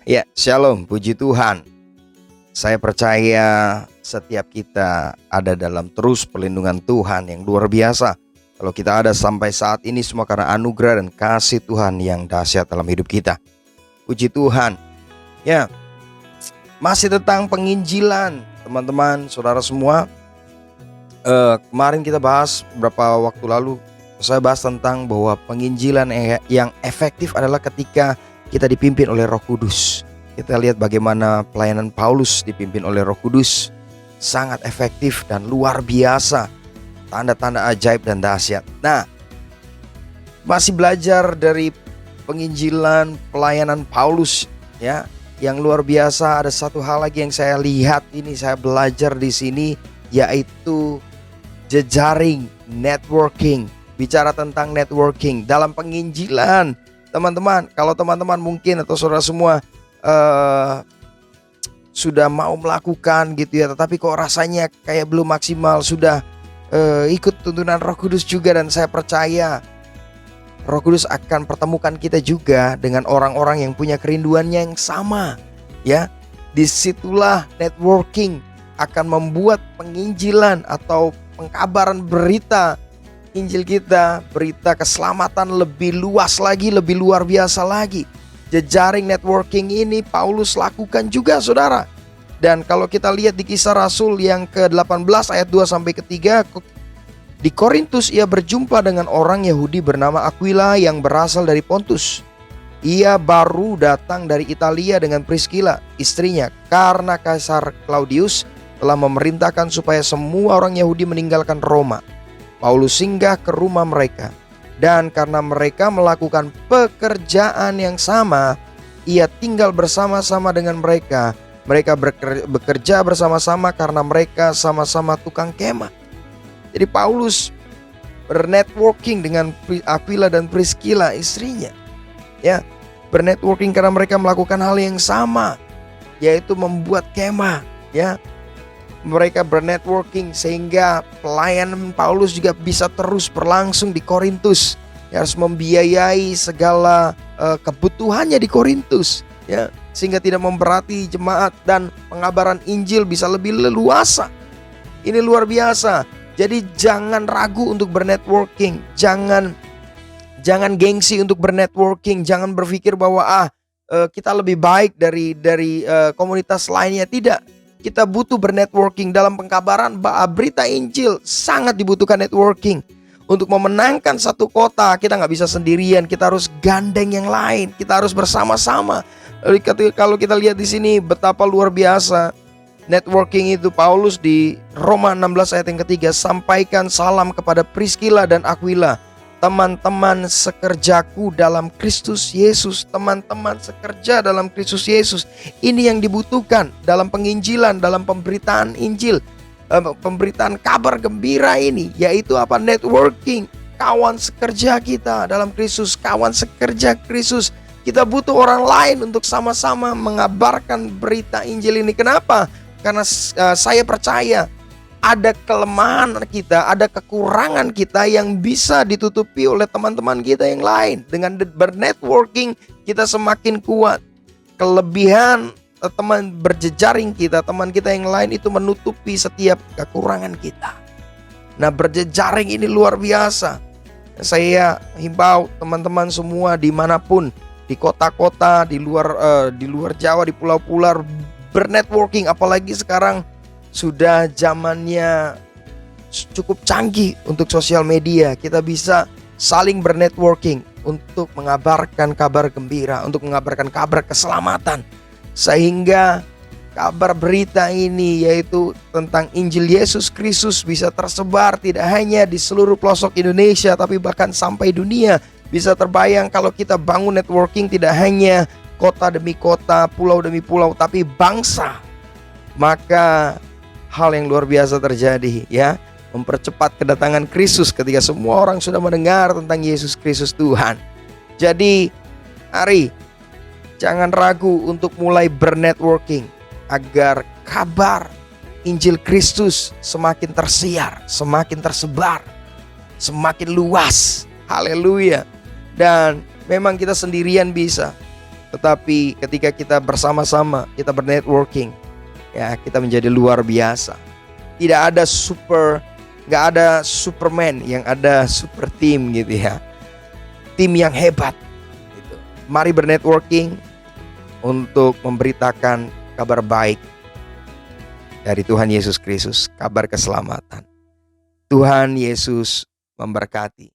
Ya, shalom, puji Tuhan. Saya percaya setiap kita ada dalam terus perlindungan Tuhan yang luar biasa. Kalau kita ada sampai saat ini semua karena anugerah dan kasih Tuhan yang dahsyat dalam hidup kita. Puji Tuhan. Ya, masih tentang penginjilan, teman-teman, saudara semua. Kemarin kita bahas beberapa waktu lalu, saya bahas tentang bahwa penginjilan yang efektif adalah ketika kita dipimpin oleh Roh Kudus. Kita lihat bagaimana pelayanan Paulus dipimpin oleh Roh Kudus, sangat efektif dan luar biasa, tanda-tanda ajaib dan dahsyat. Nah, masih belajar dari penginjilan pelayanan Paulus, ya, yang luar biasa. Ada satu hal lagi yang saya lihat ini, saya belajar di sini, yaitu jejaring, networking. Bicara tentang networking dalam penginjilan, teman-teman, kalau teman-teman mungkin atau saudara semua sudah mau melakukan gitu ya, tetapi kok rasanya kayak belum maksimal, sudah ikut tuntunan Roh Kudus juga, dan saya percaya Roh Kudus akan pertemukan kita juga dengan orang-orang yang punya kerinduannya yang sama, ya. Disitulah networking akan membuat penginjilan atau pengkabaran berita Injil kita, berita keselamatan lebih luas lagi, lebih luar biasa lagi. Jejaring networking ini Paulus lakukan juga, saudara. Dan kalau kita lihat di Kisah Rasul yang ke-18 ayat 2 sampai ke-3, di Korintus ia berjumpa dengan orang Yahudi bernama Aquila yang berasal dari Pontus. Ia baru datang dari Italia dengan Priscilla, istrinya, karena Kaisar Claudius telah memerintahkan supaya semua orang Yahudi meninggalkan Roma. Paulus singgah ke rumah mereka, dan karena mereka melakukan pekerjaan yang sama, ia tinggal bersama-sama dengan mereka. Mereka bekerja bersama-sama karena mereka sama-sama tukang kemah. Jadi Paulus bernetworking dengan Aquila dan Priscilla, istrinya, ya, bernetworking karena mereka melakukan hal yang sama, yaitu membuat kemah, ya. Mereka bernetworking sehingga pelayanan Paulus juga bisa terus berlangsung di Korintus. Ya, harus membiayai segala kebutuhannya di Korintus, ya, sehingga tidak memberati jemaat dan pengabaran Injil bisa lebih leluasa. Ini luar biasa. Jadi jangan ragu untuk bernetworking, jangan gengsi untuk bernetworking, jangan berpikir bahwa kita lebih baik dari komunitas lainnya. Tidak. Kita butuh bernetworking dalam pengkabaran berita Injil, sangat dibutuhkan networking. Untuk memenangkan satu kota, kita nggak bisa sendirian, kita harus gandeng yang lain, kita harus bersama-sama. Kalau kita lihat di sini betapa luar biasa networking itu. Paulus di Roma 16 ayat yang ketiga, sampaikan salam kepada Priscilla dan Aquila, teman-teman sekerjaku dalam Kristus Yesus. Teman-teman sekerja dalam Kristus Yesus. Ini yang dibutuhkan dalam penginjilan, dalam pemberitaan Injil, pemberitaan kabar gembira ini, yaitu apa? Networking. Kawan sekerja kita dalam Kristus, kawan sekerja Kristus. Kita butuh orang lain untuk sama-sama mengabarkan berita Injil ini. Kenapa? Karena saya percaya ada kelemahan kita, ada kekurangan kita yang bisa ditutupi oleh teman-teman kita yang lain. Dengan bernetworking kita semakin kuat. Kelebihan teman berjejaring kita, teman kita yang lain itu menutupi setiap kekurangan kita. Nah, berjejaring ini luar biasa. Saya himbau teman-teman semua dimanapun, di kota-kota, di luar Jawa, di pulau-pulau, bernetworking. Apalagi sekarang sudah zamannya cukup canggih untuk sosial media. Kita bisa saling bernetworking untuk mengabarkan kabar gembira, untuk mengabarkan kabar keselamatan. Sehingga kabar berita ini, yaitu tentang Injil Yesus Kristus, bisa tersebar tidak hanya di seluruh pelosok Indonesia, tapi bahkan sampai dunia. Bisa terbayang kalau kita bangun networking tidak hanya kota demi kota, pulau demi pulau, tapi bangsa. Maka hal yang luar biasa terjadi, ya, mempercepat kedatangan Kristus ketika semua orang sudah mendengar tentang Yesus Kristus Tuhan. Jadi mari jangan ragu untuk mulai bernetworking agar kabar Injil Kristus semakin tersiar, semakin tersebar, semakin luas. Haleluya. Dan memang kita sendirian bisa, Tetapi ketika kita bersama-sama, kita bernetworking, ya kita menjadi luar biasa. Tidak ada nggak ada Superman, yang ada super team gitu ya. Tim yang hebat gitu. Mari bernetworking untuk memberitakan kabar baik dari Tuhan Yesus Kristus, kabar keselamatan. Tuhan Yesus memberkati.